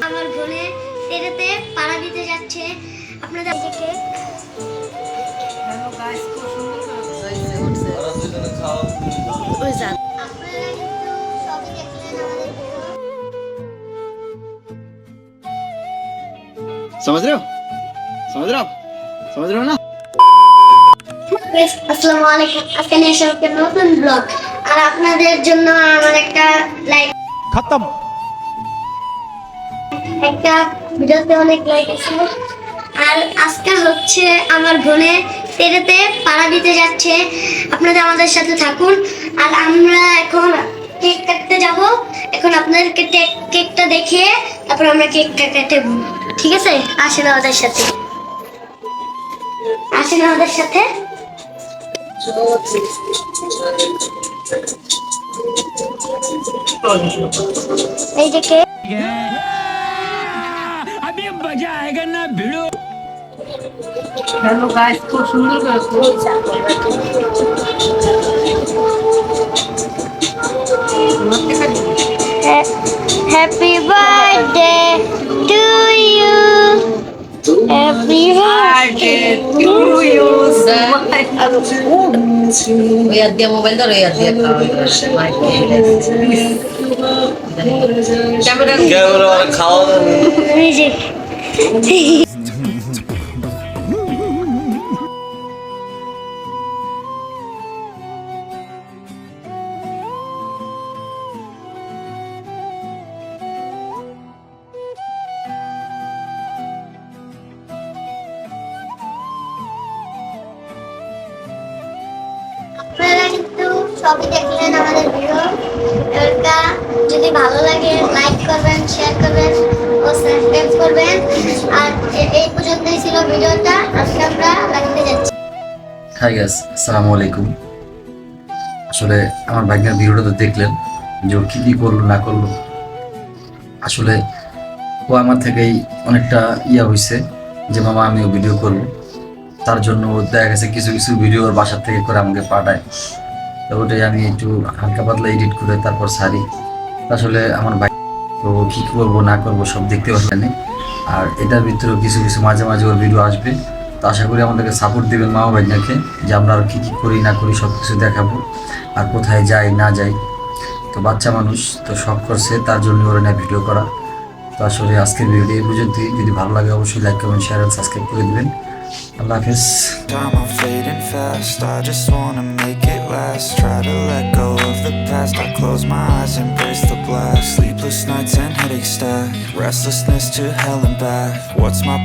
আমার বোনে তেরেতে পাড়া দিতে যাচ্ছে আপনাদের থেকে। समझ रहे हो ना। আসসালামু আলাইকুম, আজকে নিয়ে এসে একটা নতুন ব্লগ। আর আপনাদের জন্য আমার একটা লাইক खत्म। একটা ভিডিওতে অনেক লাইক আছে। আর আজকে হচ্ছে আমার বোনে তেরেতে পাড়া দিতে যাচ্ছে, আপনাদের আমাদের সাথে থাকুন। আর আমরা এখন কেক কাটতে যাব। এখন আপনাদেরকে কেকটা দেখিয়ে তারপর আমরা কেকটা কাটবো, ঠিক আছে? আসেন আমাদের সাথে, আসেন আমাদের সাথে। এই যে কেক, अभी मजा आएगा ना भिड़ो। হ্যালো গাইস, খুব সুন্দর happy birthday to you, happy birthday to you. ইয়াদ দিয়া মোবাইল ধরো, ইয়াদ দিয়া ক্যামেরা খাওয়া মিউজিক। আপনারা কিন্তু সবই দেখলেন আমাদের ভিডিওটা। যদি ভালো লাগে লাইক করবেন, শেয়ার করবেন ও সাবস্ক্রাইব করবেন। আর এই পর্যন্তই ছিল ভিডিওটা। আজকে আমরা রাখতে যাচ্ছি। হাই গাইস, আসসালামু আলাইকুম। আসলে আমার ভাগ্নের ভিডিওটা তো দেখলেন যে ও কী করলো না করলো। আসলে ও আমার থেকেই অনেকটা হয়েছে যে মামা আমিও ভিডিও করব। তার জন্য ও দেখা গেছে কিছু কিছু ভিডিও ওর বাসার থেকে করে আমাকে পাঠায়। তো ওটাই আমি একটু হালকা পাতলা এডিট করে তারপর ছাড়ি। আসলে আমার ভাই তো কী করবো না করবো সব দেখতে পারবেন। আর এটার ভিতরেও কিছু কিছু মাঝে মাঝে ওর ভিডিও আসবে। তো আশা করি আমাদেরকে সাপোর্ট দেবেন মামা ভাইনাকে, যে আমরা আর কী করি না করি সব কিছু দেখাবো, আর কোথায় যাই না যাই। তো বাচ্চা মানুষ তো শখ করছে, তার জন্য ওরা না ভিডিও করা। তো আসলে আজকের ভিডিও এই পর্যন্তই। যদি ভালো লাগে অবশ্যই লাইক কমেন্ট শেয়ার আর সাবস্ক্রাইব করে দেবেন। আল্লাহ হাফেজ। Time I'm fading fast, I just wanna make it last. Try to let go of the past, I close my eyes, embrace the blast. Sleepless nights and headaches stack, restlessness to hell and back. What's my